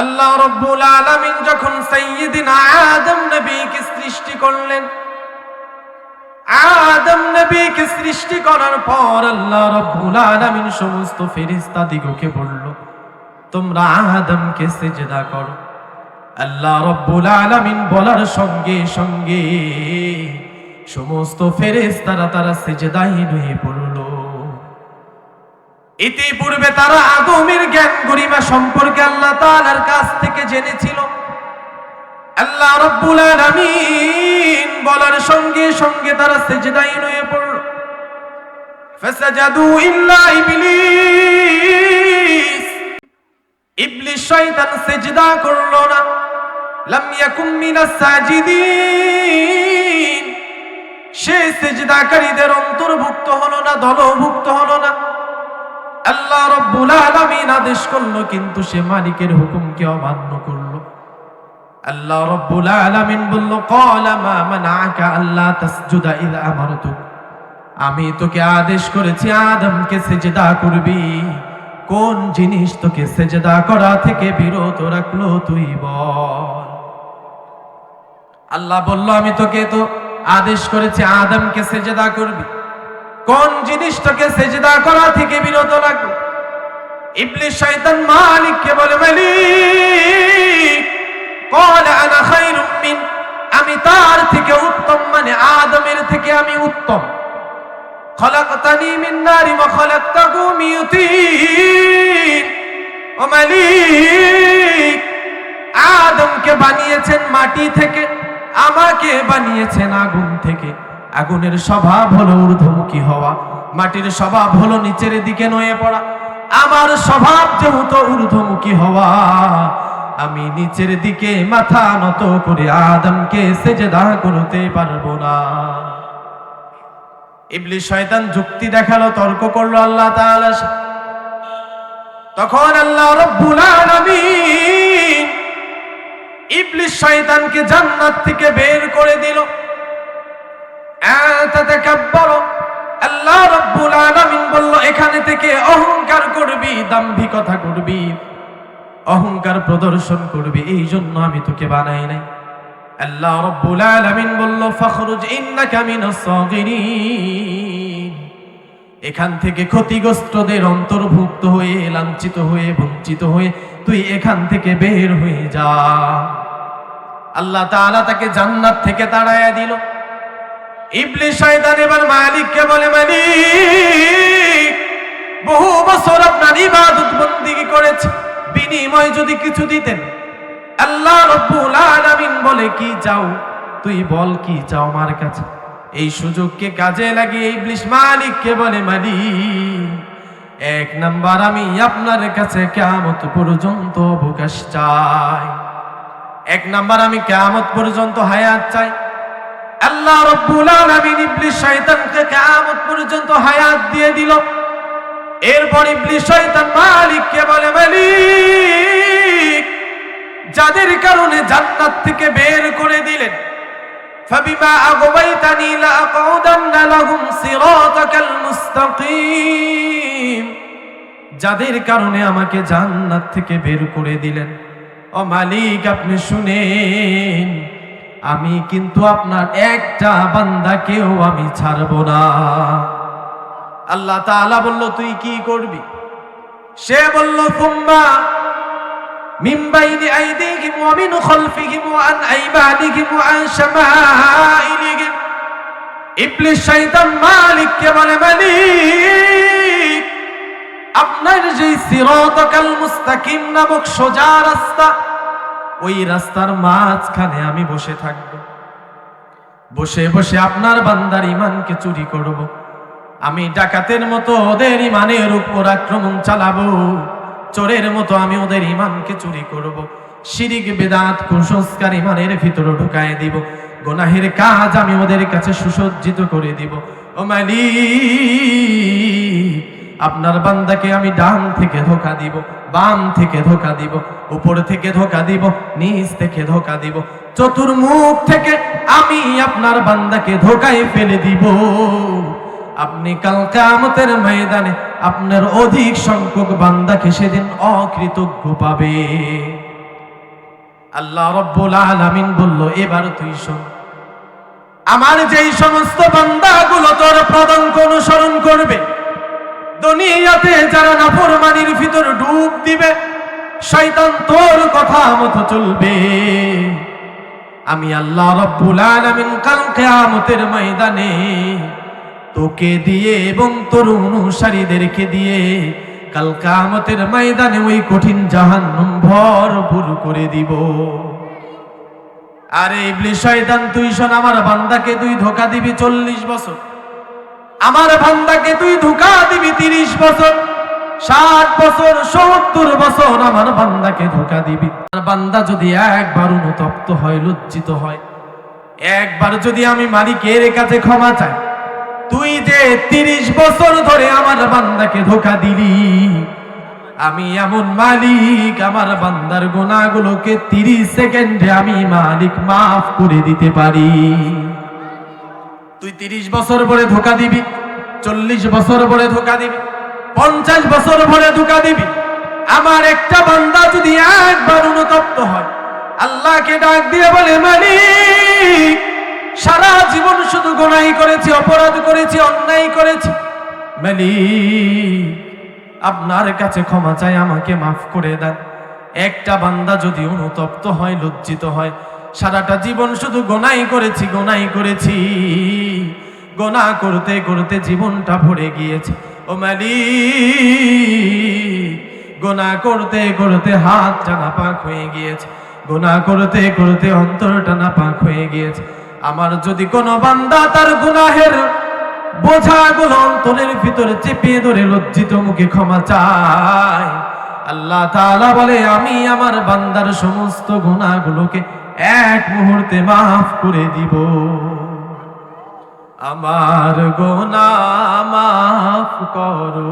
আল্লাহ রাব্বুল আলামিন যখন সাইয়্যিদিনা আদম নবীকে সৃষ্টি করলেন, আদম নবীকে সৃষ্টি করার পর আল্লাহ রাব্বুল আলামিন সমস্ত ফেরেশতাদিগকে বলল, তোমরা আদমকে সিজদা করো। আল্লাহ রাব্বুল আলামিন বলার সঙ্গে সঙ্গে সমস্ত ফেরেশতারা তারা সিজদায় হয়ে পড়ল। ইতিপূর্বে তারা আদমের জ্ঞান গরিমা সম্পর্কে আল্লাহ তাআলার কাছ থেকে জেনেছিল। আল্লাহ রাব্বুল আলামিন বলার সঙ্গে সঙ্গে তারা সিজদায় হয়ে পড়ল। ফাসাজাদু ইল্লা ইবলিস, ইবলিস শয়তান সিজদা করলো না। লাম ইয়াকুম মিনাস সাজিদিন, সে সিজদাকারীদের অন্তর্ভুক্ত হলো না, দলভুক্ত হলো না। আল্লাহ রাব্বুল আলামিন আদেশ করলো, কিন্তু সে মালিকের হুকুমকে অমান্য করলো। আল্লাহ রাব্বুল আলামিন বলল, ক্বালা মা মানাআকা আল্লা তাসজুদা ইয আমারতুক, আমি তোকে আদেশ করেছি আদমকে সিজদা করবি, কোন জিনিস তোকে সিজদা করা থেকে বিরত রাখলো তুই বল। আল্লাহ বলল, আমি তোকে তো আদেশ করেছি আদমকে সিজদা করবি, কোন জিনিস তোকে সিজদা করা থেকে বিরত রাখলো? ইবলিস শয়তান মালিককে বলে, মালিক ক্বালা আনা খায়রুম মিন, আমি তার থেকে উত্তম, মানে আদমের থেকে আমি উত্তম। খলাকতানি মিন নারি ওয়া খলাকতাহু মিন তিন, ও মালিক আদমকে বানিয়েছেন মাটি থেকে, আমাকে বানিয়েছেন আগুন থেকে। আগুনের স্বভাব হলো ঊর্ধ্বমুখী হওয়া, মাটির স্বভাব হলো নিচের দিকে নয়ে পড়া। আমার স্বভাব যেহেতু ঊর্ধ্বমুখী হওয়া, আমি নিচের দিকে মাথা নত করে আদমকে সিজদা করতে পারবো না। ইবলিস শয়তান যুক্তি দেখালো, তর্ক করলো আল্লাহ তাআলার সাথে। তখন আল্লাহ রাব্বুল আলামিন ইবলিস শয়তানকে জান্নাত থেকে বের করে দিল। আতাতাকাব্বারু, আল্লাহ রাব্বুল আলামিন বলল, এখানে থেকে অহংকার করবি, দাম্ভিকতা করবি, অহংকার প্রদর্শন করবি, এই জন্য আমি তোকে বানাই নাই। আল্লাহ রাব্বুল আলামিন বলল, ফাখরুজ ইন্নাকা মিনাস সাগিরিন, এখান থেকে ক্ষতিগ্রস্তদের অন্তর্ভুক্ত হয়ে, লাঞ্ছিত হয়ে, বঞ্চিত হয়ে তুই এখান থেকে বের হয়ে যা। আল্লাহ তাআলা তাকে জান্নাত থেকে তাড়াইয়া দিল। ইবলিস শয়তান এবার মালিককে বলে, মালিক বহু বছর আপনার ইবাদত বন্দেগী করেছি, বিনিময় যদি কিছু দিতেন। আল্লাহ রাব্বুল আলামিন বলে, কি চাও তুই বল, কি চাও আমার কাছে। এই সুযোগকে কাজে লাগিয়ে ইবলিস মালিককে বলে, মালিক এক নাম্বার আমি আপনার কাছে কিয়ামত পর্যন্ত অবকাশ চাই, এক নাম্বার আমি কিয়ামত পর্যন্ত হায়াত চাই। আল্লাহ রাব্বুল আলামিন ইবলিস শয়তানকে কিয়ামত পর্যন্ত হায়াত দিয়ে দিল। এরপর ইবলিস শয়তান মালিককে বলে, মালিক যাদের কারণে জান্নাত থেকে বের করে দিলেন, ফাবিমা আগওয়াইতানি লাআকউদান্না লাহুম সিরাতাকাল মুস্তাকিম, যাদের কারণে আমাকে জান্নাত থেকে বের করে দিলেন, ও মালিক আপনি শুনেন, আমি কিন্তু আপনার একটা বান্দাকেও আমি ছাড়ব না। আল্লাহ তাআলা বলল, তুই কি করবি? সে বলল, ফুম্মা মিন বাইনি আইদিহিম ওয়া মিন খালফিহিম ওয়া আন আইমানিহিম ওয়া আন শামাইলিহিম। ইবলিস শয়তান মালিককে বলে, মালিক আপনার যে সিরাতাকাল মুস্তাকিম নামক সোজা রাস্তা, ওই রাস্তার মাঝখানে আমি বসে থাকব, বসে বসে আপনার বান্দার ঈমানকে চুরি করব। আমি ডাকাতের মতো ওদের ঈমানের উপর আক্রমণ চালাবো, চোরের মতো আমি ওদের ঈমানকে চুরি করব। শিরিক বিদআত কুসংস্কার ঈমানের ভিতরে ঢুকায় দিব, গুনাহের কাজ আমি ওদের কাছে সুসজ্জিত করে দিব। ও মালিক আপনার বান্দাকে আমি ডান থেকে ধোঁকা দিব, বাম থেকে ধোঁকা দিব, উপর থেকে ধোঁকা দিব, নিচ থেকে ধোঁকা দিব, চতুর্মুখ থেকে আমি আপনার বান্দাকে ধোঁকায় ফেলে দিব। আপনি কাল কিয়ামতের ময়দানে আপনার অধিক সংখ্যক বান্দাকে সেদিন অকৃতজ্ঞ পাবে। আল্লাহ রাব্বুল আলামিন বলল, এবার তুই শোন, আমার যেই সমস্ত বান্দাগুলো তোর পদাঙ্ক অনুসরণ করবে, দুনিয়াতে যারা নাফরমানির ভিতর ডুব দিবে, শয়তান তোর কথা মতো চলবে, আমি আল্লাহ রাব্বুল আলামিন কাল কিয়ামতের ময়দানে তোকে দিয়ে এবং তোর অনুসারীদেরকে দিয়ে কাল কিয়ামতের ময়দানে ওই কঠিন জাহান্নাম ভরপুর করে দিব। আরে ইবলিস শয়তান, তুই শোন, আমার বান্দাকে তুই ধোঁকা দিবি 40 বছর, আমার বান্দাকে তুই ধোঁকা দিবি 30 বছর, 60 বছর, 70 বছর আমার বান্দাকে ধোঁকা দিবি। আর বান্দা যদি একবার অনুতপ্ত হয়, লজ্জিত হয়, একবার যদি আমি মালিকের কাছে ক্ষমা চাই, তুই যে 30 বছর ধরে আমার বান্দাকে ধোঁকা দিলি, আমি এমন মালিক, আমার বান্দার গুনাহগুলোকে 30 সেকেন্ডে আমি মালিক মাফ করে দিতে পারি। তুই 30 বছর পরে ধোঁকা দিবি, 40 বছর পরে ধোঁকা দিবি, 50 বছর পরে ধোঁকা দিবি। আমার একটা বান্দা যদি একবার অনুতপ্ত হয়, আল্লাহকে ডাক দিয়ে বলে, মালিক, সারা জীবন শুধু গুনাহ করেছি, অপরাধ করেছি, অন্যায় করেছি, মালিক আপনার কাছে ক্ষমা চাই, আমাকে মাফ করে দেন। একটা বান্দা যদি অনুতপ্ত হয়, লজ্জিত হয়, সারাটা জীবন শুধু গুনাহ করেছি, গুনাহ করেছি, গুনাহ করতে করতে জীবনটা ভরে গিয়েছে, ও মালিক, গুনাহ করতে করতে হাতটা নাপাক হয়ে গিয়েছে, গুনাহ করতে করতে অন্তরটা নাপাক হয়ে গিয়েছে। আমার যদি কোনো বান্দা তার গুনাহের বোঝাগুলো অন্তরের ভিতরে চেপে ধরে লজ্জিত মুখে ক্ষমা চায়, আল্লাহ তাআলা বলে, আমি আমার বান্দার সমস্ত গুনাহগুলোকে এক মুহূর্তে মাফ করে দিব। আমার গুনাহ মাফ করো।